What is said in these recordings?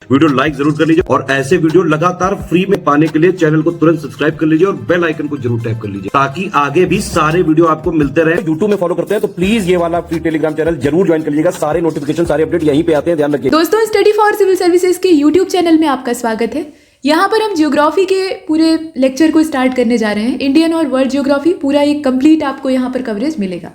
Video like जरूर कर लीजिए और ऐसे वीडियो लगातार फ्री में पाने के लिए चैनल को तुरंत सब्सक्राइब कर लीजिए और बेल आइकन को जरूर टैप कर लीजिए ताकि आगे भी सारे वीडियो आपको मिलते रहे। यूट्यूब में फॉलो करते हैं तो प्लीज ये वाला फ्री टेलीग्राम चैनल जरूर ज्वाइन कर लीजिएगा। सारे नोटिफिकेशन सारे अपडेट यहीं पे आते हैं, ध्यान रखिए। दोस्तों, स्टडी फॉर सिविल सर्विसेज के यूट्यूब चैनल में आपका स्वागत है। यहाँ पर हम ज्योग्राफी के पूरे लेक्चर को स्टार्ट करने जा रहे हैं। इंडियन और वर्ल्ड ज्योग्राफी पूरा एक कंप्लीट आपको यहाँ पर कवरेज मिलेगा।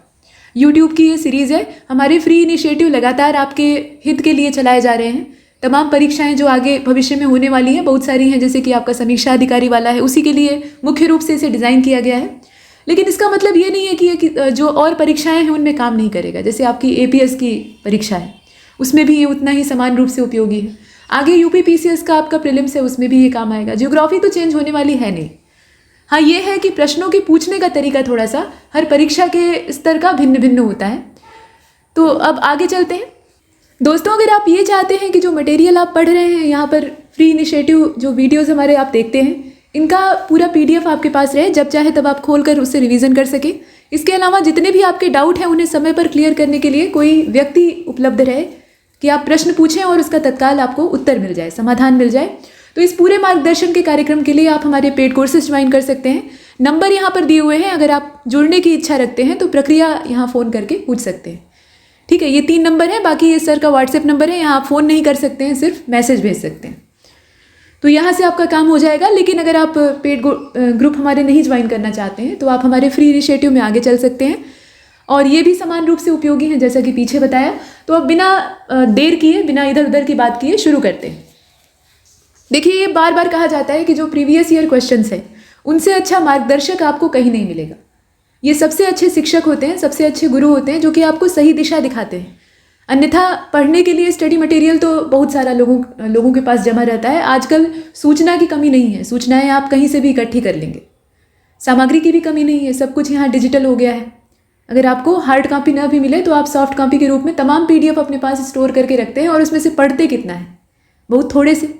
यूट्यूब की ये सीरीज़ है। हमारे फ्री इनिशिएटिव लगातार आपके हित के लिए चलाए जा रहे हैं। तमाम परीक्षाएं जो आगे भविष्य में होने वाली हैं बहुत सारी हैं, जैसे कि आपका समीक्षा अधिकारी वाला है, उसी के लिए मुख्य रूप से इसे डिज़ाइन किया गया है। लेकिन इसका मतलब ये नहीं है कि जो और परीक्षाएं हैं उनमें काम नहीं करेगा। जैसे आपकी APS की परीक्षा है, उसमें भी ये उतना ही समान रूप से उपयोगी है। आगे UPPCS का आपका प्रीलिम्स है, उसमें भी ये काम आएगा। ज्योग्राफी तो चेंज होने वाली है नहीं। हाँ, ये है कि प्रश्नों के पूछने का तरीका थोड़ा सा हर परीक्षा के स्तर का भिन्न भिन्न होता है। तो अब आगे चलते हैं। दोस्तों, अगर आप ये चाहते हैं कि जो मटेरियल आप पढ़ रहे हैं यहाँ पर फ्री इनिशिएटिव जो वीडियोस हमारे आप देखते हैं, इनका पूरा PDF आपके पास रहे, जब चाहे तब आप खोलकर उससे रिवीजन कर सके। इसके अलावा जितने भी आपके डाउट हैं उन्हें समय पर क्लियर करने के लिए कोई व्यक्ति उपलब्ध रहे कि आप प्रश्न पूछें और उसका तत्काल आपको उत्तर मिल जाए, समाधान मिल जाए। तो इस पूरे मार्गदर्शन के कार्यक्रम के लिए आप हमारे पेड कोर्सेज ज्वाइन कर सकते हैं। नंबर यहाँ पर दिए हुए हैं। अगर आप जुड़ने की इच्छा रखते हैं तो प्रक्रिया यहाँ फ़ोन करके पूछ सकते हैं। ठीक है, ये 3 नंबर हैं। बाकी ये सर का WhatsApp नंबर है। यहाँ आप फ़ोन नहीं कर सकते हैं, सिर्फ मैसेज भेज सकते हैं। तो यहाँ से आपका काम हो जाएगा। लेकिन अगर आप पेड ग्रुप हमारे नहीं ज्वाइन करना चाहते हैं तो आप हमारे फ्री इनिशिएटिव में आगे चल सकते हैं और ये भी समान रूप से उपयोगी हैं, जैसा कि पीछे बताया। तो अब बिना देर किए, बिना इधर उधर की बात किए शुरू करते हैं। देखिए, ये बार बार कहा जाता है कि जो प्रीवियस ईयर क्वेश्चंस हैं उनसे अच्छा मार्गदर्शक आपको कहीं नहीं मिलेगा। ये सबसे अच्छे शिक्षक होते हैं, सबसे अच्छे गुरु होते हैं जो कि आपको सही दिशा दिखाते हैं। अन्यथा पढ़ने के लिए स्टडी मटेरियल तो बहुत सारा लोगों के पास जमा रहता है। आजकल सूचना की कमी नहीं है, सूचनाएं आप कहीं से भी इकट्ठी कर लेंगे। सामग्री की भी कमी नहीं है, सब कुछ यहाँ डिजिटल हो गया है। अगर आपको हार्ड कॉपी ना भी मिले तो आप सॉफ्ट कॉपी के रूप में तमाम PDF अपने पास स्टोर करके रखते हैं और उसमें से पढ़ते कितना है, बहुत थोड़े से।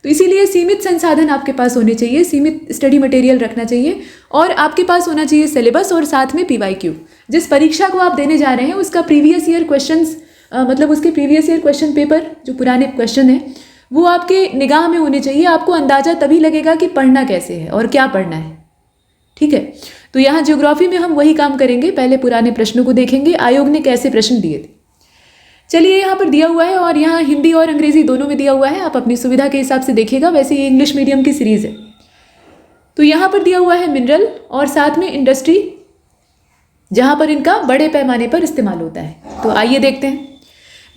तो इसीलिए सीमित संसाधन आपके पास होने चाहिए, सीमित स्टडी मटेरियल रखना चाहिए और आपके पास होना चाहिए सिलेबस और साथ में PYQ। जिस परीक्षा को आप देने जा रहे हैं उसका प्रीवियस ईयर क्वेश्चंस मतलब उसके प्रीवियस ईयर क्वेश्चन पेपर जो पुराने क्वेश्चन हैं वो आपके निगाह में होने चाहिए। आपको अंदाज़ा तभी लगेगा कि पढ़ना कैसे है और क्या पढ़ना है। ठीक है, तो यहाँ ज्योग्राफी में हम वही काम करेंगे। पहले पुराने प्रश्नों को देखेंगे, आयोग ने कैसे प्रश्न दिए थे। चलिए, यहाँ पर दिया हुआ है और यहाँ हिंदी और अंग्रेजी दोनों में दिया हुआ है। आप अपनी सुविधा के हिसाब से देखिएगा। वैसे ये इंग्लिश मीडियम की सीरीज़ है। तो यहाँ पर दिया हुआ है मिनरल और साथ में इंडस्ट्री, जहाँ पर इनका बड़े पैमाने पर इस्तेमाल होता है। तो आइए देखते हैं।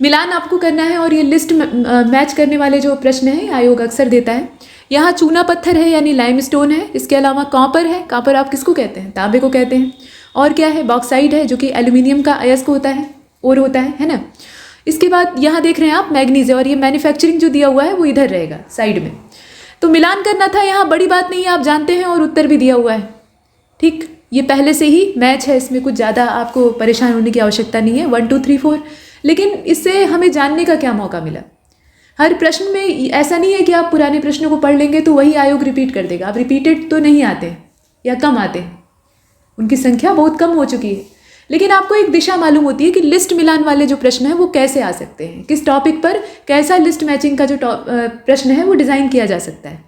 मिलान आपको करना है और ये लिस्ट मैच करने वाले जो प्रश्न हैं आयोग अक्सर देता है। यहाँ चूना पत्थर है यानी लाइमस्टोन है। इसके अलावा कॉपर है। कॉपर आप किसको कहते हैं? तांबे को कहते हैं। और क्या है? बॉक्साइड है जो कि एल्यूमिनियम का अयस्क होता है, और होता है ना। इसके बाद यहाँ देख रहे हैं आप मैग्नीज है और ये मैन्युफैक्चरिंग जो दिया हुआ है वो इधर रहेगा साइड में। तो मिलान करना था। यहाँ बड़ी बात नहीं है, आप जानते हैं और उत्तर भी दिया हुआ है। ठीक, ये पहले से ही मैच है, इसमें कुछ ज़्यादा आपको परेशान होने की आवश्यकता नहीं है। 1 2 3 4। लेकिन इससे हमें जानने का क्या मौका मिला? हर प्रश्न में ऐसा नहीं है कि आप पुराने प्रश्नों को पढ़ लेंगे तो वही आयोग रिपीट कर देगा। आप रिपीटेड तो नहीं आते या कम आते हैं, उनकी संख्या बहुत कम हो चुकी है। लेकिन आपको एक दिशा मालूम होती है कि लिस्ट मिलान वाले जो प्रश्न हैं वो कैसे आ सकते हैं, किस टॉपिक पर कैसा लिस्ट मैचिंग का जो प्रश्न है वो डिज़ाइन किया जा सकता है।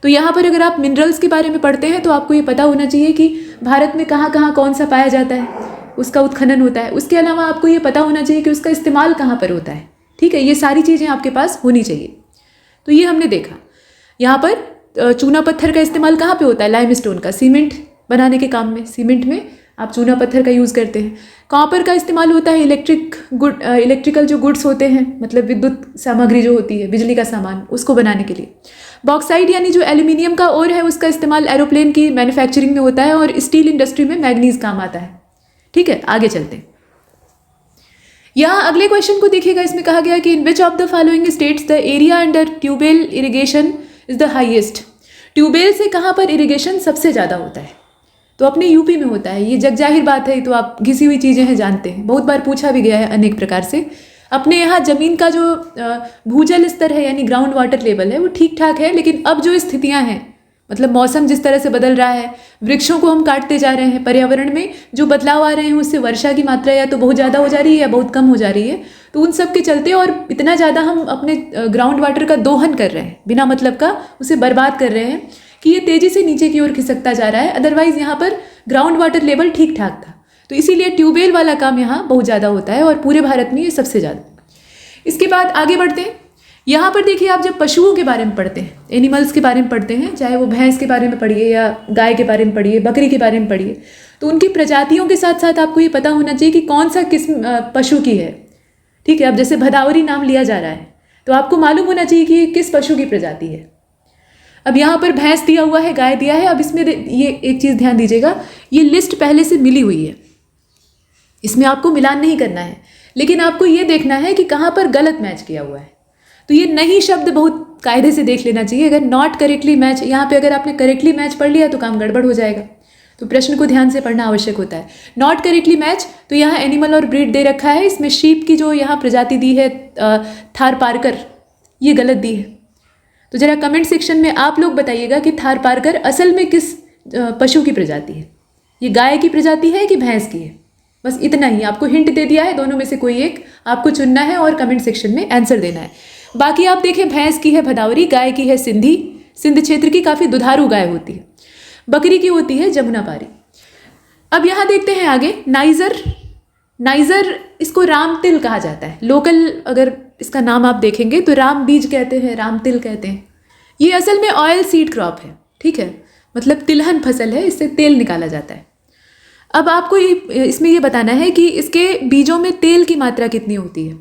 तो यहाँ पर अगर आप मिनरल्स के बारे में पढ़ते हैं तो आपको ये पता होना चाहिए कि भारत में कहाँ कहाँ कौन सा पाया जाता है, उसका उत्खनन होता है। उसके अलावा आपको ये पता होना चाहिए कि उसका इस्तेमाल कहाँ पर होता है। ठीक है, ये सारी चीज़ें आपके पास होनी चाहिए। तो ये हमने देखा। यहाँ पर चूना पत्थर का इस्तेमाल कहाँ पे होता है? लाइमस्टोन का, सीमेंट बनाने के काम में। सीमेंट में आप चूना पत्थर का यूज़ करते हैं। कॉपर का इस्तेमाल होता है इलेक्ट्रिकल जो गुड्स होते हैं, मतलब विद्युत सामग्री जो होती है, बिजली का सामान, उसको बनाने के लिए। बॉक्साइड यानी जो एल्यूमिनियम का ओर है उसका इस्तेमाल एरोप्लेन की मैन्युफैक्चरिंग में होता है और स्टील इंडस्ट्री में मैग्नीज काम आता है। ठीक है, आगे चलते हैं। यहाँ अगले क्वेश्चन को देखिएगा। इसमें कहा गया कि in which of the following states the area under tubewell irrigation is the highest. Tubewell से कहाँ पर इरिगेशन सबसे ज़्यादा होता है? तो अपने यूपी में होता है। ये जग जाहिर बात है, तो आप घिसी हुई चीज़ें हैं, जानते हैं, बहुत बार पूछा भी गया है अनेक प्रकार से। अपने यहाँ ज़मीन का जो भूजल स्तर है यानी ग्राउंड वाटर लेवल है वो ठीक ठाक है, लेकिन अब जो स्थितियाँ हैं मतलब मौसम जिस तरह से बदल रहा है, वृक्षों को हम काटते जा रहे हैं, पर्यावरण में जो बदलाव आ रहे हैं उससे वर्षा की मात्रा या तो बहुत ज़्यादा हो जा रही है या बहुत कम हो जा रही है। तो उन सब के चलते और इतना ज़्यादा हम अपने ग्राउंड वाटर का दोहन कर रहे हैं, बिना मतलब का उसे बर्बाद कर रहे हैं कि ये तेज़ी से नीचे की ओर खिसकता जा रहा है। अदरवाइज़ यहाँ पर ग्राउंड वाटर लेवल ठीक ठाक था, तो इसीलिए ट्यूबवेल वाला काम यहाँ बहुत ज़्यादा होता है और पूरे भारत में ये सबसे ज़्यादा। इसके बाद आगे बढ़ते हैं। यहाँ पर देखिए, आप जब पशुओं के बारे में पढ़ते हैं, एनिमल्स के बारे में पढ़ते हैं, चाहे वो भैंस के बारे में पढ़िए या गाय के बारे में पढ़िए, बकरी के बारे में पढ़िए, तो उनकी प्रजातियों के साथ साथ आपको ये पता होना चाहिए कि कौन सा किस्म पशु की है। ठीक है, अब जैसे भदावरी नाम लिया जा रहा है तो आपको मालूम होना चाहिए कि ये किस पशु की प्रजाति है। अब यहाँ पर भैंस दिया हुआ है, गाय दिया है। अब इसमें ये एक चीज़ ध्यान दीजिएगा, ये लिस्ट पहले से मिली हुई है, इसमें आपको मिलान नहीं करना है, लेकिन आपको ये देखना है कि कहाँ पर गलत मैच किया हुआ है। तो ये नहीं शब्द बहुत कायदे से देख लेना चाहिए। अगर नॉट करेक्टली मैच, यहाँ पे अगर आपने करेक्टली मैच पढ़ लिया तो काम गड़बड़ हो जाएगा, तो प्रश्न को ध्यान से पढ़ना आवश्यक होता है। नॉट करेक्टली मैच, तो यहाँ एनिमल और ब्रीड दे रखा है, इसमें शीप की जो यहाँ प्रजाति दी है थारपारकर, ये गलत दी है। तो जरा कमेंट सेक्शन में आप लोग बताइएगा कि थारपारकर असल में किस पशु की प्रजाति है, ये गाय की प्रजाति है कि भैंस की है। बस इतना ही आपको हिंट दे दिया है, दोनों में से कोई एक आपको चुनना है और कमेंट सेक्शन में आंसर देना है। बाकी आप देखें, भैंस की है भदावरी, गाय की है सिंधी, सिंध क्षेत्र की काफ़ी दुधारू गाय होती है, बकरी की होती है जमुनापारी। अब यहाँ देखते हैं आगे, नाइजर। नाइजर इसको राम तिल कहा जाता है, लोकल अगर इसका नाम आप देखेंगे तो राम बीज कहते हैं, राम तिल कहते हैं। ये असल में ऑयल सीड क्रॉप है, ठीक है, मतलब तिलहन फसल है, इससे तेल निकाला जाता है। अब आपको इसमें ये बताना है कि इसके बीजों में तेल की मात्रा कितनी होती है।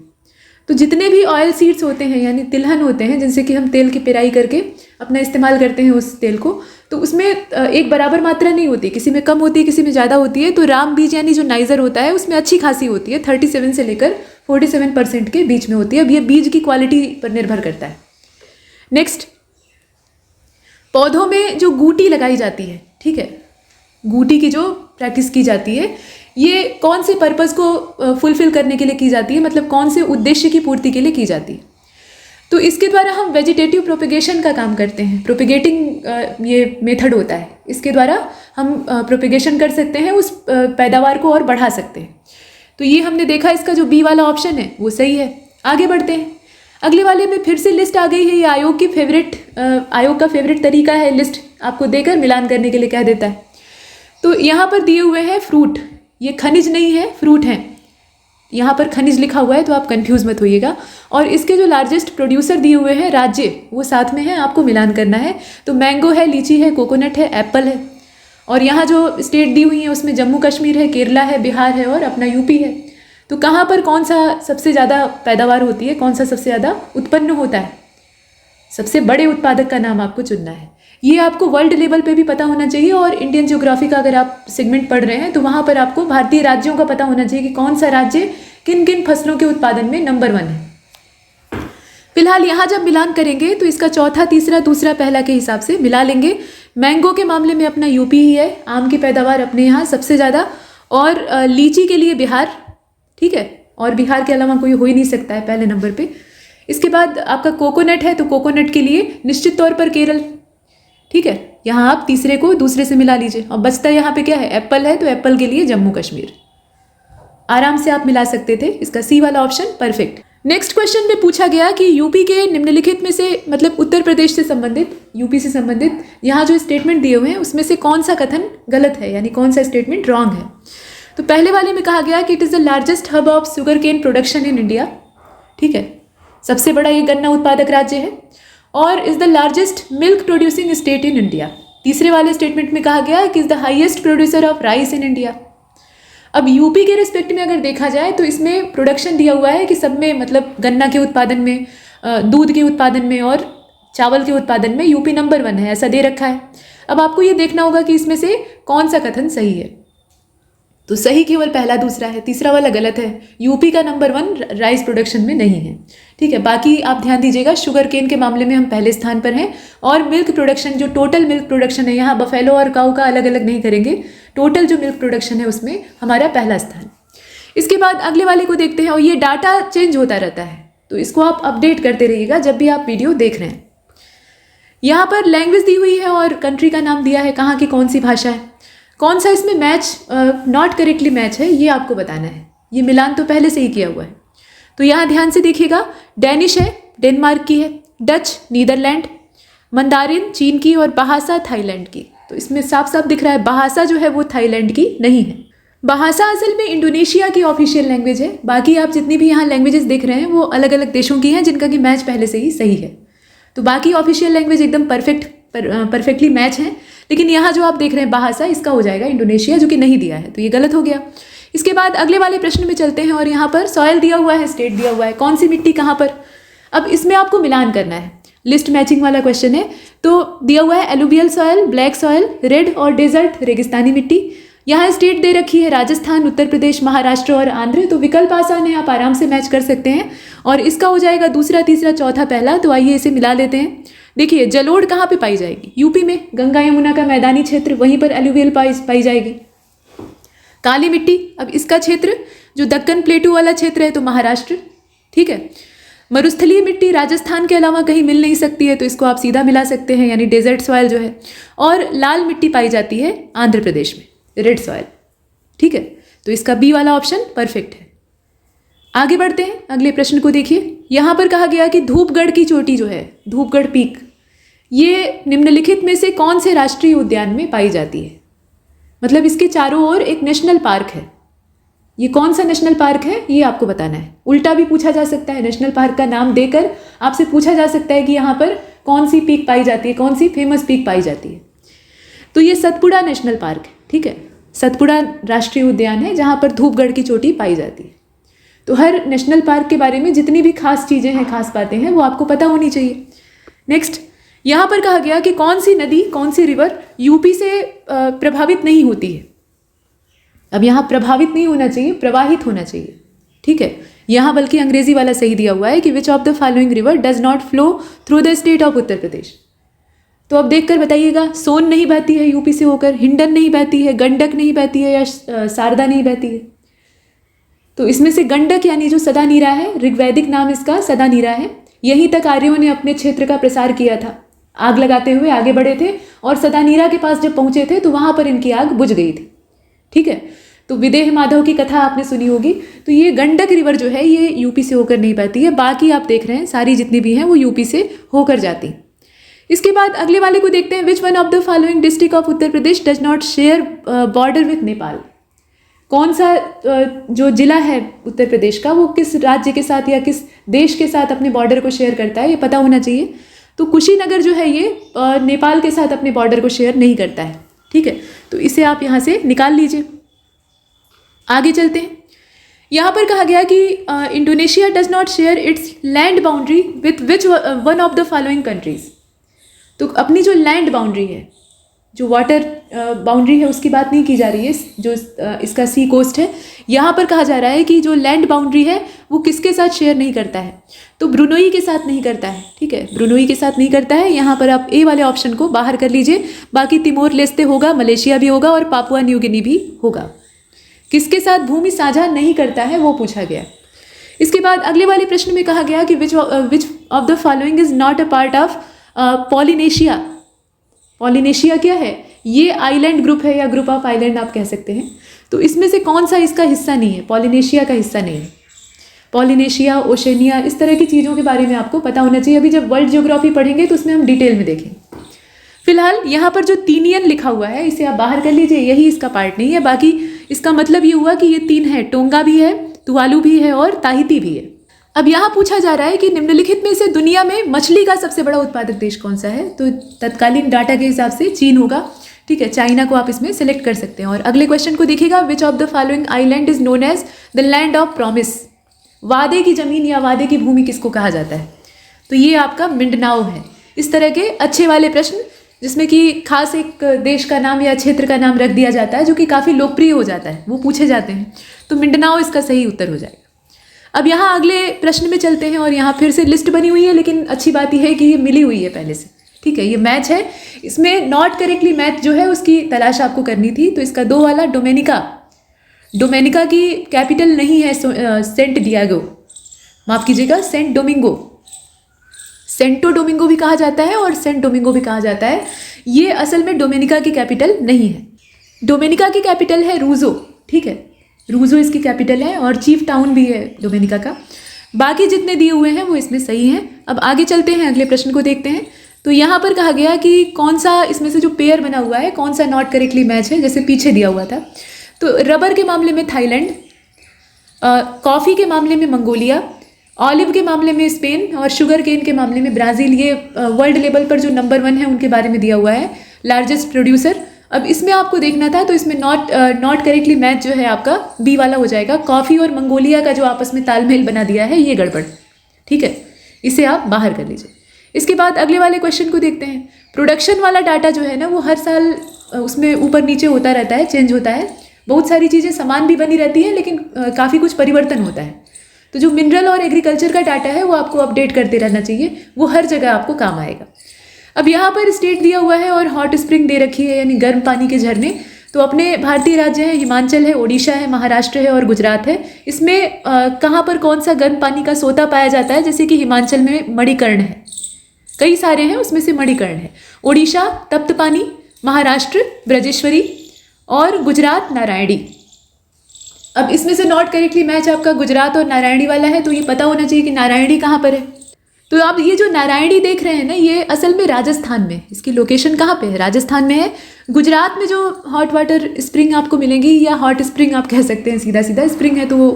तो जितने भी ऑयल सीड्स होते हैं यानी तिलहन होते हैं, जिनसे कि हम तेल की पेराई करके अपना इस्तेमाल करते हैं उस तेल को, तो उसमें एक बराबर मात्रा नहीं होती, किसी में कम होती है, किसी में ज़्यादा होती है। तो राम बीज यानी जो नाइजर होता है उसमें अच्छी खासी होती है, 37 से लेकर 47% के बीच में होती है। अब ये बीज की क्वालिटी पर निर्भर करता है। नेक्स्ट, पौधों में जो गूटी लगाई जाती है, ठीक है, गूटी की जो प्रैक्टिस की जाती है, ये कौन से पर्पस को फुलफिल करने के लिए की जाती है, मतलब कौन से उद्देश्य की पूर्ति के लिए की जाती है। तो इसके द्वारा हम वेजिटेटिव प्रोपेगेशन का काम करते हैं। प्रोपेगेटिंग ये मेथड होता है, इसके द्वारा हम प्रोपेगेशन कर सकते हैं, उस पैदावार को और बढ़ा सकते हैं। तो ये हमने देखा, इसका जो बी वाला ऑप्शन है वो सही है। आगे बढ़ते हैं, अगले वाले में फिर से लिस्ट आ गई है। ये आयोग की आयोग का फेवरेट तरीका है, लिस्ट आपको देकर मिलान करने के लिए कह देता है। तो यहाँ पर दिए हुए हैं फ्रूट, ये खनिज नहीं है, फ्रूट हैं। यहाँ पर खनिज लिखा हुआ है तो आप कंफ्यूज मत होइएगा। और इसके जो लार्जेस्ट प्रोड्यूसर दिए हुए हैं राज्य, वो साथ में है, आपको मिलान करना है। तो मैंगो है, लीची है, कोकोनट है, एप्पल है। और यहाँ जो स्टेट दी हुई है उसमें जम्मू कश्मीर है, केरला है, बिहार है और अपना यूपी है। तो कहाँ पर कौन सा सबसे ज़्यादा पैदावार होती है, कौन सा सबसे ज़्यादा उत्पन्न होता है, सबसे बड़े उत्पादक का नाम आपको चुनना है। ये आपको वर्ल्ड लेवल पे भी पता होना चाहिए, और इंडियन ज्योग्राफी का अगर आप सेगमेंट पढ़ रहे हैं तो वहाँ पर आपको भारतीय राज्यों का पता होना चाहिए कि कौन सा राज्य किन किन फसलों के उत्पादन में नंबर 1 है। फिलहाल यहाँ जब मिलान करेंगे तो इसका चौथा, तीसरा, दूसरा, पहला के हिसाब से मिला लेंगे। मैंगो के मामले में अपना यूपी ही है, आम की पैदावार अपने यहाँ सबसे ज़्यादा, और लीची के लिए बिहार, ठीक है, और बिहार के अलावा कोई हो ही नहीं सकता है पहले नंबर पे। इसके बाद आपका कोकोनट है, तो कोकोनट के लिए निश्चित तौर पर केरल, ठीक है, यहाँ आप तीसरे को दूसरे से मिला लीजिए। और बचता यहाँ पे क्या है, एप्पल है, तो एप्पल के लिए जम्मू कश्मीर। आराम से आप मिला सकते थे, इसका सी वाला ऑप्शन परफेक्ट। नेक्स्ट क्वेश्चन में पूछा गया कि यूपी के निम्नलिखित में से, मतलब उत्तर प्रदेश से संबंधित, यूपी से संबंधित यहाँ जो स्टेटमेंट दिए हुए हैं उसमें से कौन सा कथन गलत है, यानी कौन सा स्टेटमेंट रॉन्ग है। तो पहले वाले में कहा गया कि it is the largest hub of sugar cane production in India, ठीक है, सबसे बड़ा ये गन्ना उत्पादक राज्य है, और is the largest milk producing state in India. तीसरे वाले स्टेटमेंट में कहा गया कि is the highest producer of rice in India. अब यूपी के रिस्पेक्ट में अगर देखा जाए तो इसमें प्रोडक्शन दिया हुआ है कि सब में, मतलब गन्ना के उत्पादन में, दूध के उत्पादन में और चावल के उत्पादन में यूपी नंबर 1 है, ऐसा दे रखा है। अब आपको ये देखना होगा कि इसमें से कौन सा कथन सही है। तो सही केवल पहला दूसरा है, तीसरा वाला गलत है। यूपी का नंबर 1 राइस प्रोडक्शन में नहीं है, ठीक है। बाकी आप ध्यान दीजिएगा, शुगर केन के मामले में हम पहले स्थान पर हैं, और मिल्क प्रोडक्शन, जो टोटल मिल्क प्रोडक्शन है, यहाँ बफेलो और काऊ का अलग अलग नहीं करेंगे, टोटल जो मिल्क प्रोडक्शन है उसमें हमारा पहला स्थान। इसके बाद अगले वाले को देखते हैं, और ये डाटा चेंज होता रहता है, तो इसको आप अपडेट करते रहिएगा जब भी आप वीडियो देख रहे हैं। यहाँ पर लैंग्वेज दी हुई है और कंट्री का नाम दिया है, कहाँ की कौन सी भाषा है। कौन सा इसमें मैच नॉट करेक्टली मैच है ये आपको बताना है। ये मिलान तो पहले से ही किया हुआ है। तो यहाँ ध्यान से देखिएगा, डेनिश है, डेनमार्क की है, डच नीदरलैंड, मंदारिन चीन की और बहासा थाईलैंड की। तो इसमें साफ साफ दिख रहा है बहासा जो है वो थाईलैंड की नहीं है। बहासा असल में इंडोनेशिया की ऑफिशियल लैंग्वेज है। बाकी आप जितनी भी यहाँ लैंग्वेजेस देख रहे हैं वो अलग अलग देशों की हैं जिनका कि मैच पहले से ही सही है। तो बाकी ऑफिशियल लैंग्वेज एकदम परफेक्टली मैच है, लेकिन यहाँ जो आप देख रहे हैं बहासा, इसका हो जाएगा इंडोनेशिया, जो कि नहीं दिया है, तो ये गलत हो गया। इसके बाद अगले वाले प्रश्न में चलते हैं और यहाँ पर सॉयल दिया हुआ है, स्टेट दिया हुआ है, कौन सी मिट्टी कहाँ पर। अब इसमें आपको मिलान करना है, लिस्ट मैचिंग वाला क्वेश्चन है। तो दिया हुआ है alluvial soil, black soil, red और डेजर्ट रेगिस्तानी मिट्टी। यहाँ स्टेट दे रखी है राजस्थान, उत्तर प्रदेश, महाराष्ट्र और आंध्र। तो विकल्प आसान है, आप आराम से मैच कर सकते हैं और इसका हो जाएगा दूसरा, तीसरा, चौथा, पहला। तो आइए इसे मिला लेते हैं। देखिए जलोढ़ कहाँ पे पाई जाएगी, यूपी में, गंगा यमुना का मैदानी क्षेत्र, वहीं पर एलुवियल पाई जाएगी। काली मिट्टी, अब इसका क्षेत्र जो दक्कन प्लेटू वाला क्षेत्र है तो महाराष्ट्र, ठीक है। मरुस्थलीय मिट्टी राजस्थान के अलावा कहीं मिल नहीं सकती है, तो इसको आप सीधा मिला सकते हैं, यानी डेजर्ट सॉयल जो है। और लाल मिट्टी पाई जाती है आंध्र प्रदेश में, रेड सॉयल, ठीक है। तो इसका बी वाला ऑप्शन परफेक्ट है। आगे बढ़ते हैं, अगले प्रश्न को देखिए। यहाँ पर कहा गया कि धूपगढ़ की चोटी जो है, धूपगढ़ पीक, ये निम्नलिखित में से कौन से राष्ट्रीय उद्यान में पाई जाती है। मतलब इसके चारों ओर एक नेशनल पार्क है, ये कौन सा नेशनल पार्क है ये आपको बताना है। उल्टा भी पूछा जा सकता है, नेशनल पार्क का नाम देकर आपसे पूछा जा सकता है कि यहाँ पर कौन सी पीक पाई जाती है, कौन सी फेमस पीक पाई जाती है। तो ये सतपुड़ा नेशनल पार्क है, ठीक है। सतपुड़ा राष्ट्रीय उद्यान है जहाँ पर धूपगढ़ की चोटी पाई जाती है। तो हर नेशनल पार्क के बारे में जितनी भी खास चीज़ें हैं, खास बातें हैं, वो आपको पता होनी चाहिए। नेक्स्ट, यहाँ पर कहा गया कि कौन सी नदी, कौन सी रिवर यूपी से प्रभावित नहीं होती है। अब यहाँ प्रभावित नहीं होना चाहिए, प्रवाहित होना चाहिए, ठीक है। यहाँ बल्कि अंग्रेजी वाला सही दिया हुआ है कि which of the following river does not flow through the state of Uttar Pradesh. तो अब देखकर बताइएगा, सोन नहीं बहती है यूपी से होकर, हिंडन नहीं बहती है, गंडक नहीं बहती है, या शारदा नहीं बहती है। तो इसमें से गंडक यानी जो सदा नीरा है, ऋग्वैदिक नाम इसका सदा नीरा है, यहीं तक आर्यों ने अपने क्षेत्र का प्रसार किया था। आग लगाते हुए आगे बढ़े थे और सदा नीरा के पास जब पहुंचे थे तो वहां पर इनकी आग बुझ गई थी, ठीक है। तो विदेह माधव की कथा आपने सुनी होगी। तो ये गंडक रिवर जो है ये यूपी से होकर नहीं बहती है, बाकी आप देख रहे हैं सारी जितनी भी हैं वो यूपी से होकर जाती हैं। इसके बाद अगले वाले को देखते हैं, विच one of the following district of Uttar Pradesh does not share border with Nepal. कौन सा जो जिला है उत्तर प्रदेश का वो किस राज्य के साथ या किस देश के साथ अपने बॉर्डर को शेयर करता है, ये पता होना चाहिए। तो कुशीनगर जो है ये नेपाल के साथ अपने बॉर्डर को शेयर नहीं करता है, ठीक है। तो इसे आप यहाँ से निकाल लीजिए। आगे चलते हैं, यहाँ पर कहा गया कि Indonesia does not share its land boundary with which one of the following countries. तो अपनी जो लैंड बाउंड्री है, जो वाटर बाउंड्री है उसकी बात नहीं की जा रही है, जो इसका सी कोस्ट है, यहाँ पर कहा जा रहा है कि जो लैंड बाउंड्री है वो किसके साथ शेयर नहीं करता है। तो ब्रुनोई के साथ नहीं करता है, ठीक है, ब्रुनोई के साथ नहीं करता है। यहाँ पर आप ए वाले ऑप्शन को बाहर कर लीजिए। बाकी तिमोर लेस्ते होगा, मलेशिया भी होगा और पापुआ न्यू गिनी भी होगा। किसके साथ भूमि साझा नहीं करता है वो पूछा गया। इसके बाद अगले वाले प्रश्न में कहा गया कि which of the following is not a part of Polynesia. Polynesia क्या है, ये आइलैंड ग्रुप है या ग्रुप ऑफ आइलैंड आप कह सकते हैं। तो इसमें से कौन सा इसका हिस्सा नहीं है, पॉलिनेशिया का हिस्सा नहीं है। पॉलिनेशिया, ओशनिया, इस तरह की चीज़ों के बारे में आपको पता होना चाहिए। अभी जब वर्ल्ड ज्योग्राफी पढ़ेंगे तो उसमें हम डिटेल में देखेंगे। फिलहाल यहाँ पर जो तीनियन लिखा हुआ है इसे आप बाहर कर लीजिए, यही इसका पार्ट नहीं है। बाकी इसका मतलब ये हुआ कि ये तीन है, टोंगा भी है, तुवालू भी है और ताहिती भी है। अब यहाँ पूछा जा रहा है कि निम्नलिखित में से दुनिया में मछली का सबसे बड़ा उत्पादक देश कौन सा है। तो तत्कालीन डाटा के हिसाब से चीन होगा, ठीक है। चाइना को आप इसमें सेलेक्ट कर सकते हैं। और अगले क्वेश्चन को देखिएगा, which of the following island is known as the land of promise. वादे की जमीन या वादे की भूमि किसको कहा जाता है। तो ये आपका मिंडनाओ है। इस तरह के अच्छे वाले प्रश्न जिसमें कि खास एक देश का नाम या क्षेत्र का नाम रख दिया जाता है जो कि काफ़ी लोकप्रिय हो जाता है, वो पूछे जाते हैं। तो मिंडनाओ इसका सही उत्तर हो जाएगा। अब यहाँ अगले प्रश्न में चलते हैं और यहाँ फिर से लिस्ट बनी हुई है, लेकिन अच्छी बात यह है कि ये मिली हुई है पहले से, ठीक है। ये मैच है, इसमें नॉट करेक्टली मैच जो है उसकी तलाश आपको करनी थी। तो इसका दो वाला डोमेनिका, डोमेनिका की कैपिटल नहीं है सेंट डियागो, माफ कीजिएगा, सेंट डोमिंगो। सेंटो डोमिंगो भी कहा जाता है और सेंट डोमिंगो भी कहा जाता है। ये असल में डोमिनिका की कैपिटल नहीं है। डोमिनिका की कैपिटल है रूजो, ठीक है, रूजो इसकी कैपिटल है और चीफ टाउन भी है डोमिनिका का। बाकी जितने दिए हुए हैं वो इसमें सही हैं। अब आगे चलते हैं, अगले प्रश्न को देखते हैं। तो यहाँ पर कहा गया कि कौन सा इसमें से जो पेयर बना हुआ है कौन सा नॉट करेक्टली मैच है, जैसे पीछे दिया हुआ था। तो रबर के मामले में थाईलैंड, कॉफ़ी के मामले में मंगोलिया, ऑलिव के मामले में स्पेन और शुगर केन के मामले में ब्राज़ील। ये वर्ल्ड लेवल पर जो नंबर 1 है उनके बारे में दिया हुआ है, लार्जेस्ट प्रोड्यूसर। अब इसमें आपको देखना था, तो इसमें नॉट करेक्टली मैच जो है आपका बी वाला हो जाएगा। कॉफ़ी और मंगोलिया का जो आपस में तालमेल बना दिया है ये गड़बड़, ठीक है, इसे आप बाहर कर लीजिए। इसके बाद अगले वाले क्वेश्चन को देखते हैं। प्रोडक्शन वाला डाटा जो है ना वो हर साल उसमें ऊपर नीचे होता रहता है, चेंज होता है। बहुत सारी चीज़ें समान भी बनी रहती हैं लेकिन काफ़ी कुछ परिवर्तन होता है। तो जो मिनरल और एग्रीकल्चर का डाटा है वो आपको अपडेट करते रहना चाहिए, वो हर जगह आपको काम आएगा। अब यहाँ पर स्टेट दिया हुआ है और हॉट स्प्रिंग दे रखी है, यानी गर्म पानी के झरने। तो अपने भारतीय राज्य है, हिमाचल है, ओडिशा है, महाराष्ट्र है और गुजरात है। इसमें कहाँ पर कौन सा गर्म पानी का सोता पाया जाता है, जैसे कि हिमाचल में मणिकर्ण है, कई सारे हैं उसमें से मणिकर्ण है। ओडिशा तप्त पानी, महाराष्ट्र ब्रजेश्वरी और गुजरात नारायणी। अब इसमें से नॉट करेक्टली मैच आपका गुजरात और नारायणी वाला है, तो ये पता होना चाहिए कि नारायणी कहाँ पर है। तो आप ये जो नारायणी देख रहे हैं ना, ये असल में राजस्थान में, इसकी लोकेशन कहाँ पे है, राजस्थान में है। गुजरात में जो हॉट वाटर स्प्रिंग आपको मिलेंगी, या हॉट स्प्रिंग आप कह सकते हैं, सीधा सीधा स्प्रिंग है तो वो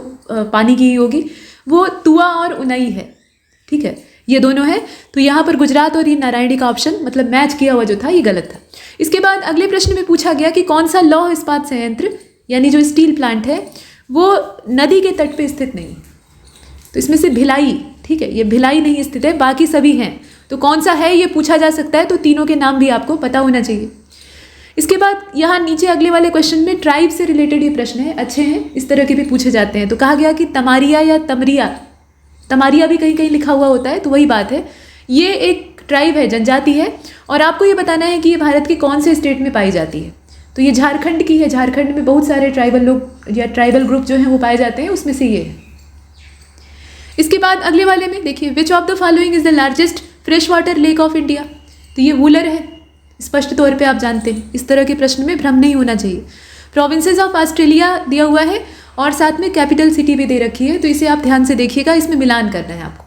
पानी की ही होगी, वो तुआ और उनाई है, ठीक है, ये दोनों है। तो यहाँ पर गुजरात और ये नारायणी का ऑप्शन मतलब मैच किया हुआ जो था ये गलत था। इसके बाद अगले प्रश्न में पूछा गया कि कौन सा लौह इस्पात संयंत्र यानी जो स्टील प्लांट है वो नदी के तट पे स्थित नहीं। तो इसमें से भिलाई, ठीक है, ये भिलाई नहीं स्थित है, बाकी सभी हैं। तो कौन सा है ये पूछा जा सकता है, तो तीनों के नाम भी आपको पता होना चाहिए। इसके बाद यहाँ नीचे अगले वाले क्वेश्चन में ट्राइब से रिलेटेड ये प्रश्न है, अच्छे हैं, इस तरह के भी पूछे जाते हैं। तो कहा गया कि तमारिया या तमरिया, तमारिया भी कहीं कहीं लिखा हुआ होता है, तो वही बात है, ये एक ट्राइब है, जनजाति है, और आपको ये बताना है कि ये भारत के कौन से स्टेट में पाई जाती है। तो ये झारखंड की है, झारखंड में बहुत सारे ट्राइबल लोग या ट्राइबल ग्रुप जो हैं वो पाए जाते हैं, उसमें से ये है। इसके बाद अगले वाले में देखिए, विच of the following is the largest fresh water lake of India. तो ये वूलर है, स्पष्ट तौर पे आप जानते हैं, इस तरह के प्रश्न में भ्रम नहीं होना चाहिए। प्रोविंसेस ऑफ ऑस्ट्रेलिया दिया हुआ है और साथ में कैपिटल सिटी भी दे रखी है, तो इसे आप ध्यान से देखिएगा, इसमें मिलान करना है आपको।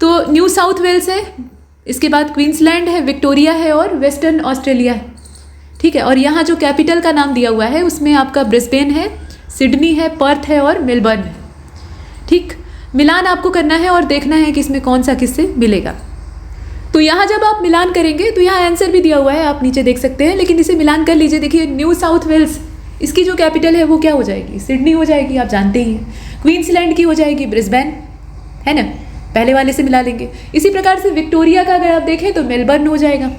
तो न्यू साउथ वेल्स है, इसके बाद क्वींसलैंड है, विक्टोरिया है और वेस्टर्न ऑस्ट्रेलिया है, ठीक है। और यहाँ जो कैपिटल का नाम दिया हुआ है उसमें आपका ब्रिस्बेन है, सिडनी है, पर्थ है और मेलबर्न है, ठीक। मिलान आपको करना है और देखना है कि इसमें कौन सा किससे मिलेगा। तो यहाँ जब आप मिलान करेंगे तो यहाँ आंसर भी दिया हुआ है, आप नीचे देख सकते हैं, लेकिन इसे मिलान कर लीजिए। देखिए न्यू साउथ वेल्स, इसकी जो कैपिटल है वो क्या हो जाएगी, सिडनी हो जाएगी, आप जानते ही हैं। क्वींसलैंड की हो जाएगी ब्रिस्बेन, है ना, पहले वाले से मिला लेंगे। इसी प्रकार से विक्टोरिया का अगर आप देखें तो मेलबर्न हो जाएगा।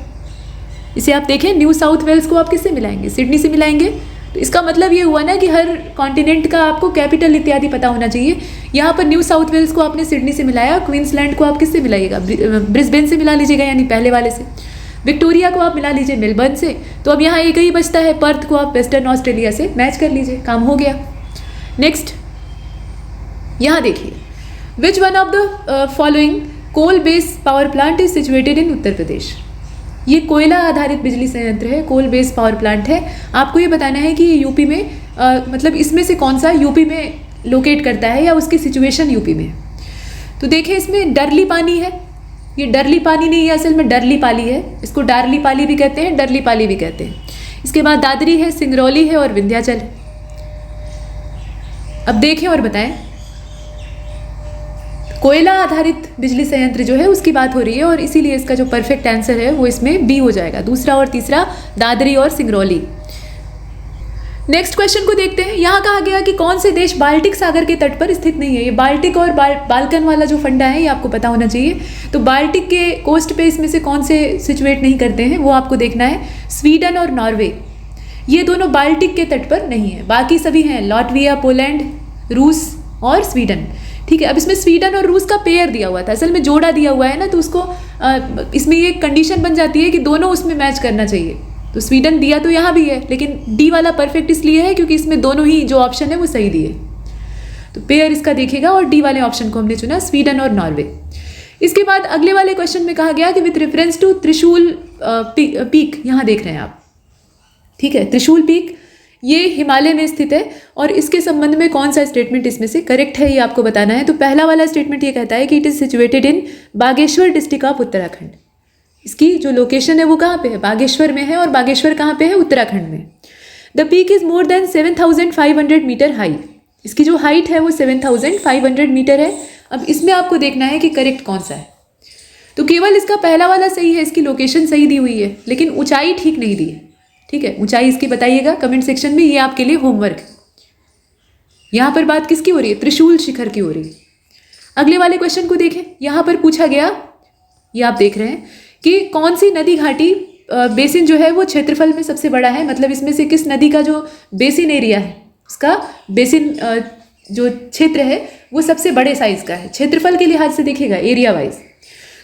इसे आप देखें, न्यू साउथ वेल्स को आप किससे मिलाएंगे, सिडनी से मिलाएंगे। तो इसका मतलब ये हुआ ना कि हर कॉन्टिनेंट का आपको कैपिटल इत्यादि पता होना चाहिए। यहाँ पर न्यू साउथ वेल्स को आपने सिडनी से मिलाया, क्वींसलैंड को आप किससे मिलाइएगा, ब्रिस्बेन से मिला लीजिएगा, यानी पहले वाले से। विक्टोरिया को आप मिला लीजिए मेलबर्न से। तो अब यहाँ एक ही बचता है, पर्थ को आप वेस्टर्न ऑस्ट्रेलिया से मैच कर लीजिए, काम हो गया। नेक्स्ट यहाँ देखिए, which one of the following coal based power plant is situated in Uttar Pradesh. ये कोयला आधारित बिजली संयंत्र है, कोल बेस्ड पावर प्लांट है। आपको ये बताना है कि ये यूपी में मतलब इसमें से कौन सा यूपी में लोकेट करता है या उसकी सिचुएशन यूपी में। तो देखिए इसमें डरली पानी है, ये डरली पानी नहीं है, असल में डरली पाली है, इसको डारली पाली भी कहते हैं, डरली पाली भी कहते हैं। इसके बाद दादरी है, सिंगरौली है और विंध्याचल। अब देखें और बताएं, कोयला आधारित बिजली संयंत्र जो है उसकी बात हो रही है, और इसीलिए इसका जो परफेक्ट आंसर है वो इसमें बी हो जाएगा, दूसरा और तीसरा दादरी और सिंगरौली। नेक्स्ट क्वेश्चन को देखते हैं। यहाँ कहा गया कि कौन से देश बाल्टिक सागर के तट पर स्थित नहीं है। ये बाल्टिक और बाल्कन वाला जो फंडा है ये आपको पता होना चाहिए। तो बाल्टिक के कोस्ट पे इसमें से कौन से सिचुएट नहीं करते हैं वो आपको देखना है। स्वीडन और नॉर्वे, ये दोनों बाल्टिक के तट पर नहीं है, बाकी सभी हैं, लाटविया, पोलैंड, रूस और स्वीडन, ठीक है। अब इसमें स्वीडन और रूस का पेयर दिया हुआ था, असल में जोड़ा दिया हुआ है ना, तो उसको इसमें ये कंडीशन बन जाती है कि दोनों उसमें मैच करना चाहिए। तो स्वीडन दिया तो यहाँ भी है, लेकिन डी वाला परफेक्ट इसलिए है क्योंकि इसमें दोनों ही जो ऑप्शन है वो सही दिए। तो पेयर इसका देखेगा और डी वाले ऑप्शन को हमने चुना, स्वीडन और नॉर्वे। इसके बाद अगले वाले क्वेश्चन में कहा गया कि विथ रेफरेंस टू त्रिशूल पीक, यहाँ देख रहे हैं आप, ठीक है, त्रिशूल पीक ये हिमालय में स्थित है और इसके संबंध में कौन सा स्टेटमेंट इसमें से करेक्ट है ये आपको बताना है। तो पहला वाला स्टेटमेंट ये कहता है कि it is situated in Bageshwar district of Uttarakhand. इसकी जो लोकेशन है वो कहाँ पे है, बागेश्वर में है, और बागेश्वर कहाँ पे है, उत्तराखंड में। The peak is more than 7,500 metre high. इसकी जो हाइट है वो 7,500 मीटर है। अब इसमें आपको देखना है कि करेक्ट कौन सा है। तो केवल इसका पहला वाला सही है, इसकी लोकेशन सही दी हुई है, लेकिन ऊंचाई ठीक नहीं दी है, ठीक है। ऊंचाई इसकी बताइएगा कमेंट सेक्शन में, ये आपके लिए होमवर्क है। यहाँ पर बात किसकी हो रही है, त्रिशूल शिखर की हो रही है। अगले वाले क्वेश्चन को देखें, यहाँ पर पूछा गया, ये आप देख रहे हैं कि कौन सी नदी घाटी बेसिन जो है वो क्षेत्रफल में सबसे बड़ा है, मतलब इसमें से किस नदी का जो बेसिन एरिया है उसका बेसिन जो क्षेत्र है वो सबसे बड़े साइज का है, क्षेत्रफल के लिहाज से देखिएगा एरिया वाइज।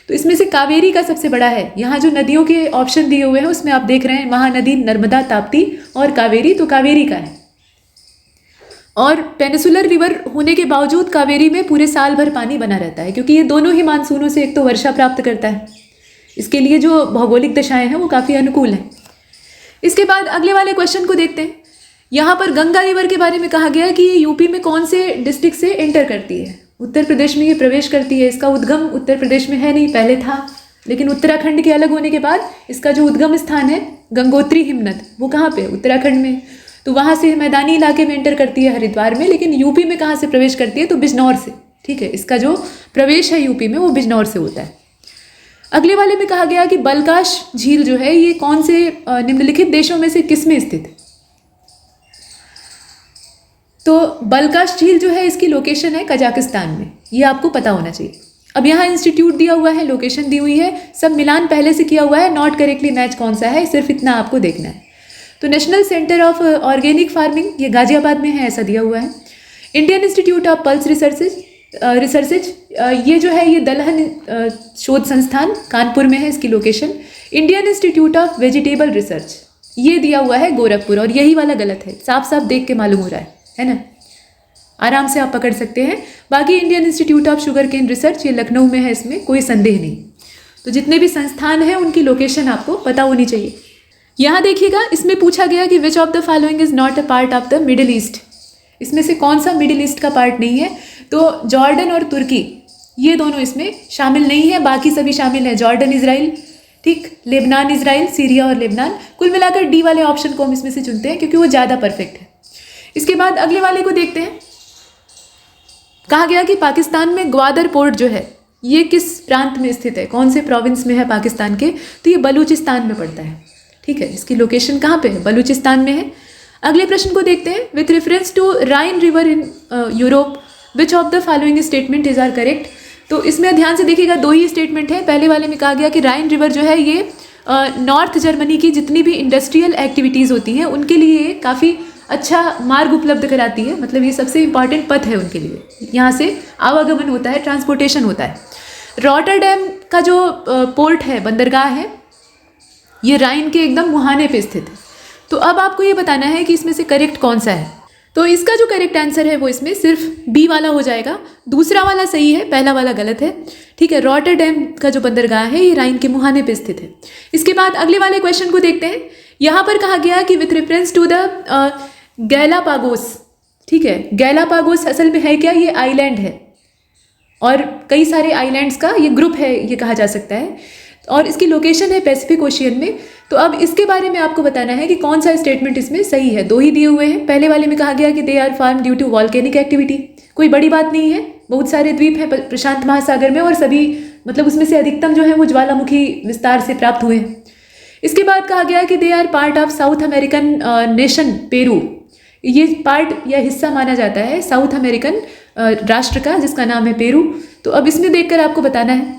तो इसमें से कावेरी का सबसे बड़ा है। यहाँ जो नदियों के ऑप्शन दिए हुए हैं उसमें आप देख रहे हैं महानदी, नर्मदा, ताप्ती और कावेरी, तो कावेरी का है। और पेनिसुलर रिवर होने के बावजूद कावेरी में पूरे साल भर पानी बना रहता है, क्योंकि ये दोनों ही मानसूनों से एक तो वर्षा प्राप्त करता है। इसके लिए जो भौगोलिक दशाएं हैं वो काफ़ी अनुकूल हैं। इसके बाद अगले वाले क्वेश्चन को देखते हैं। यहाँ पर गंगा रिवर के बारे में कहा गया है कि ये यूपी में कौन से डिस्ट्रिक्ट से एंटर करती है। उत्तर प्रदेश में ये प्रवेश करती है। इसका उद्गम उत्तर प्रदेश में है नहीं, पहले था, लेकिन उत्तराखंड के अलग होने के बाद इसका जो उद्गम स्थान है गंगोत्री हिमनद, वो कहाँ पे, उत्तराखंड में। तो वहाँ से मैदानी इलाके में एंटर करती है हरिद्वार में, लेकिन यूपी में कहाँ से प्रवेश करती है, तो बिजनौर से, ठीक है। इसका जो प्रवेश है यूपी में वो बिजनौर से होता है। अगले वाले में कहा गया कि बलकाश झील जो है ये कौन से निम्नलिखित देशों में से किस में स्थित है। तो बलकाश झील जो है इसकी लोकेशन है कजाकिस्तान में, ये आपको पता होना चाहिए। अब यहाँ इंस्टीट्यूट दिया हुआ है, लोकेशन दी हुई है, सब मिलान पहले से किया हुआ है, नॉट करेक्टली मैच कौन सा है सिर्फ इतना आपको देखना है। तो national centre of organic farming ये गाजियाबाद में है, ऐसा दिया हुआ है। Indian Institute of pulse researches ये जो है ये दलहन शोध संस्थान कानपुर में है, इसकी location. Indian Institute of vegetable research ये दिया हुआ है गोरखपुर, और यही वाला गलत है, साफ साफ देख के मालूम हो रहा है ना, आराम से आप पकड़ सकते हैं। बाकी Indian Institute of sugar Cane Research ये लखनऊ में है, इसमें कोई संदेह नहीं। तो जितने भी संस्थान हैं उनकी लोकेशन आपको पता होनी चाहिए। यहाँ देखिएगा, इसमें पूछा गया कि which of the following is not a part of the middle east. इसमें से कौन सा मिडिल ईस्ट का पार्ट नहीं है। तो जॉर्डन और तुर्की ये दोनों इसमें शामिल नहीं है, बाकी सभी शामिल है। जॉर्डन इजराइल, ठीक, लेबनान इजराइल, सीरिया और लेबनान। कुल मिलाकर डी वाले ऑप्शन को हम इसमें से चुनते हैं क्योंकि वो ज़्यादा परफेक्ट है। इसके बाद अगले वाले को देखते हैं। कहा गया कि पाकिस्तान में ग्वादर पोर्ट जो है ये किस प्रांत में स्थित है, कौन से प्रोविंस में है पाकिस्तान के, तो ये बलूचिस्तान में पड़ता है, ठीक है। इसकी लोकेशन कहाँ पे है, बलूचिस्तान में है। अगले प्रश्न को देखते हैं। With reference to Rhine river in Europe which of the following statement is are correct. तो इसमें ध्यान से देखिएगा, दो ही स्टेटमेंट है। पहले वाले में कहा गया कि राइन रिवर जो है ये नॉर्थ जर्मनी की जितनी भी इंडस्ट्रियल एक्टिविटीज़ होती हैं उनके लिए काफ़ी अच्छा मार्ग उपलब्ध कराती है, मतलब ये सबसे इंपॉर्टेंट पथ है उनके लिए, यहाँ से आवागमन होता है, ट्रांसपोर्टेशन होता है। रॉटरडैम का जो पोर्ट है, बंदरगाह है, ये राइन के एकदम मुहाने पे स्थित है। तो अब आपको ये बताना है कि इसमें से करेक्ट कौन सा है। तो इसका जो करेक्ट आंसर है वो इसमें सिर्फ बी वाला हो जाएगा, दूसरा वाला सही है, पहला वाला गलत है, ठीक है। रॉटरडैम का जो बंदरगाह है ये राइन के मुहाने पे स्थित है। इसके बाद अगले वाले क्वेश्चन को देखते हैं। यहाँ पर कहा गया कि with reference to the Galapagos, ठीक है। गैलापागोस असल में है क्या, ये आइलैंड है और कई सारे आइलैंड्स का ये ग्रुप है, ये कहा जा सकता है, और इसकी लोकेशन है पैसिफिक ओशियन में। तो अब इसके बारे में आपको बताना है कि कौन सा स्टेटमेंट इसमें सही है। दो ही दिए हुए हैं। पहले वाले में कहा गया कि they are form due to volcanic activity, कोई बड़ी बात नहीं है, बहुत सारे द्वीप हैं प्रशांत महासागर में और सभी मतलब उसमें से अधिकतम जो है वो ज्वालामुखी विस्तार से प्राप्त हुए हैं। इसके बाद कहा गया कि they are part of South American nation Peru, ये पार्ट या हिस्सा माना जाता है साउथ अमेरिकन राष्ट्र का जिसका नाम है पेरू। तो अब इसमें देखकर आपको बताना है।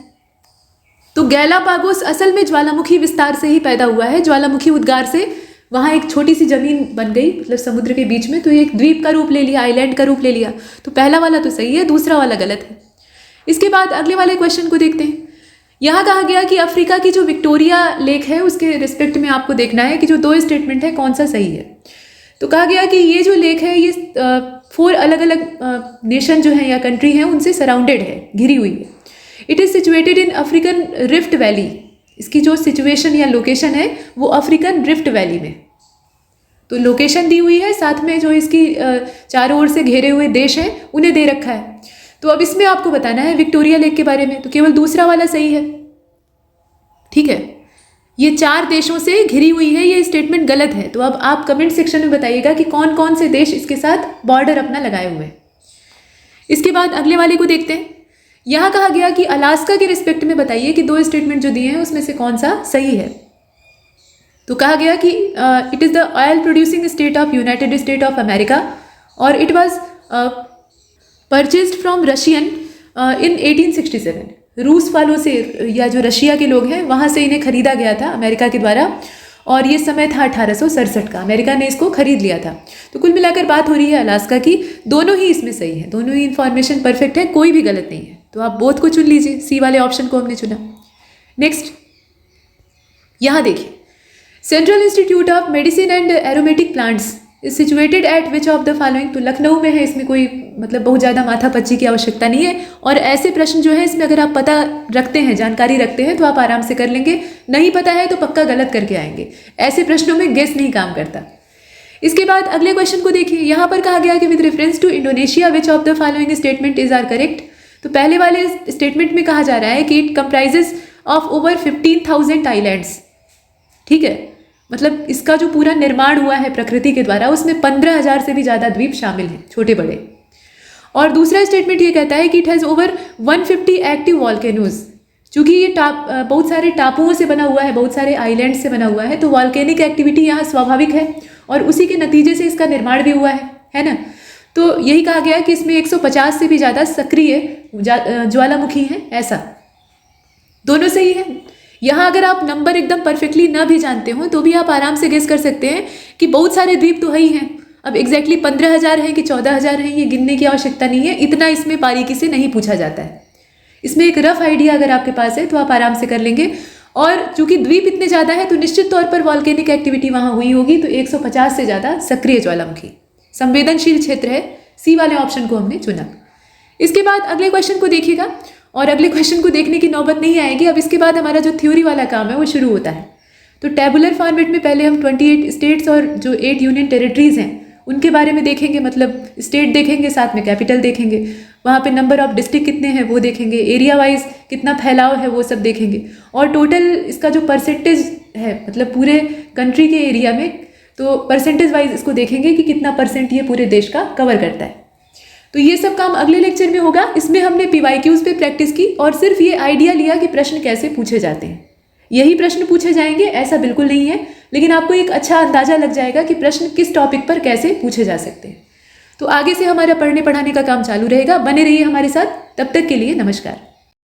तो गैलापागोस असल में ज्वालामुखी विस्तार से ही पैदा हुआ है, ज्वालामुखी उद्गार से वहाँ एक छोटी सी जमीन बन गई मतलब समुद्र के बीच में, तो एक द्वीप का रूप ले लिया, आइलैंड का रूप ले लिया। तो पहला वाला तो सही है, दूसरा वाला गलत है। इसके बाद अगले वाले क्वेश्चन को देखते हैं। यहाँ कहा गया कि अफ्रीका की जो विक्टोरिया लेक है उसके रिस्पेक्ट में आपको देखना है कि जो दो स्टेटमेंट है कौन सा सही है। तो कहा गया कि ये जो लेक है ये 4 अलग अलग नेशन जो है या कंट्री है उनसे सराउंडेड है, घिरी हुई है। It is situated in African rift valley. इसकी जो सिचुएशन या लोकेशन है वो अफ्रीकन रिफ्ट वैली में, तो लोकेशन दी हुई है, साथ में जो इसकी चारों ओर से घेरे हुए देश हैं उन्हें दे रखा है। तो अब इसमें आपको बताना है विक्टोरिया लेक के बारे में, तो केवल दूसरा वाला सही है, ठीक है। ये 4 देशों से घिरी हुई है, ये स्टेटमेंट गलत है। तो अब आप कमेंट सेक्शन में बताइएगा कि कौन कौन से देश इसके साथ बॉर्डर अपना लगाए हुए हैं। इसके बाद अगले वाले को देखते हैं। यहाँ कहा गया कि अलास्का के रिस्पेक्ट में बताइए कि 2 स्टेटमेंट जो दिए हैं उसमें से कौन सा सही है। तो कहा गया कि it is the oil producing state of United State of America और it was purchased from Russian in 1867। रूस वालों से या जो रशिया के लोग हैं वहाँ से इन्हें खरीदा गया था अमेरिका के द्वारा, और ये समय था 1867 का, अमेरिका ने इसको खरीद लिया था। तो कुल मिलाकर बात हो रही है अलास्का की। दोनों ही इसमें सही है, दोनों ही इन्फॉर्मेशन परफेक्ट है, कोई भी गलत नहीं है। तो आप बोथ को चुन लीजिए, सी वाले ऑप्शन को हमने चुना। नेक्स्ट यहाँ देखिए, central institute of medicine and aromatic plants is situated at which of the following. तो लखनऊ में है, इसमें कोई मतलब बहुत ज़्यादा माथापच्ची की आवश्यकता नहीं है। और ऐसे प्रश्न जो है इसमें अगर आप पता रखते हैं, जानकारी रखते हैं, तो आप आराम से कर लेंगे। नहीं पता है तो पक्का गलत करके आएंगे। ऐसे प्रश्नों में गेस नहीं काम करता। इसके बाद अगले क्वेश्चन को देखिए, यहाँ पर कहा गया कि with reference to Indonesia which of the following statement is are correct. तो पहले वाले स्टेटमेंट में कहा जा रहा है कि it comprises of over 15,000 islands, ठीक है। मतलब इसका जो पूरा निर्माण हुआ है प्रकृति के द्वारा उसमें 15,000 से भी ज़्यादा द्वीप शामिल हैं, छोटे बड़े। और दूसरा स्टेटमेंट ये कहता है कि it has over 150 active volcanoes. चूँकि ये बहुत सारे टापुओं से बना हुआ है, बहुत सारे आइलैंड से बना हुआ है, तो वॉल्केनिक एक्टिविटी यहाँ स्वाभाविक है और उसी के नतीजे से इसका निर्माण भी हुआ है ना। तो यही कहा गया कि इसमें 150 से भी ज़्यादा सक्रिय ज्वालामुखी हैं, ऐसा। दोनों सही है। यहाँ अगर आप नंबर एकदम परफेक्टली ना भी जानते हो तो भी आप आराम से गेस कर सकते हैं कि बहुत सारे द्वीप तो है ही हैं। अब एग्जैक्टली 15,000 हैं कि 14,000 हैं ये गिनने की आवश्यकता नहीं है, इतना इसमें बारीकी से नहीं पूछा जाता है। इसमें एक रफ आइडिया अगर आपके पास है तो आप आराम से कर लेंगे। और चूंकि द्वीप इतने ज़्यादा है तो निश्चित तौर पर वॉल्केनिक एक्टिविटी वहाँ हुई होगी, तो 150 से ज़्यादा सक्रिय ज्वालामुखी संवेदनशील क्षेत्र है, सी वाले ऑप्शन को हमने चुना। इसके बाद अगले क्वेश्चन को देखिएगा, और अगले क्वेश्चन को देखने की नौबत नहीं आएगी। अब इसके बाद हमारा जो थ्योरी वाला काम है वो शुरू होता है। तो टेबुलर फॉर्मेट में पहले हम 28 स्टेट्स और जो 8 यूनियन टेरिटरीज हैं उनके बारे में देखेंगे, मतलब स्टेट देखेंगे, साथ में कैपिटल देखेंगे, वहाँ पे नंबर ऑफ डिस्ट्रिक्ट कितने हैं वो देखेंगे, एरिया वाइज कितना फैलाव है वो सब देखेंगे, और टोटल इसका जो परसेंटेज है मतलब पूरे कंट्री के एरिया में, तो परसेंटेज वाइज इसको देखेंगे कि कितना परसेंट ये पूरे देश का कवर करता है। तो ये सब काम अगले लेक्चर में होगा। इसमें हमने PYQs पे प्रैक्टिस की और सिर्फ ये आइडिया लिया कि प्रश्न कैसे पूछे जाते हैं। यही प्रश्न पूछे जाएंगे ऐसा बिल्कुल नहीं है, लेकिन आपको एक अच्छा अंदाजा लग जाएगा कि प्रश्न किस टॉपिक पर कैसे पूछे जा सकते हैं। तो आगे से हमारा पढ़ने पढ़ाने का काम चालू रहेगा, बने रहिए हमारे साथ। तब तक के लिए नमस्कार।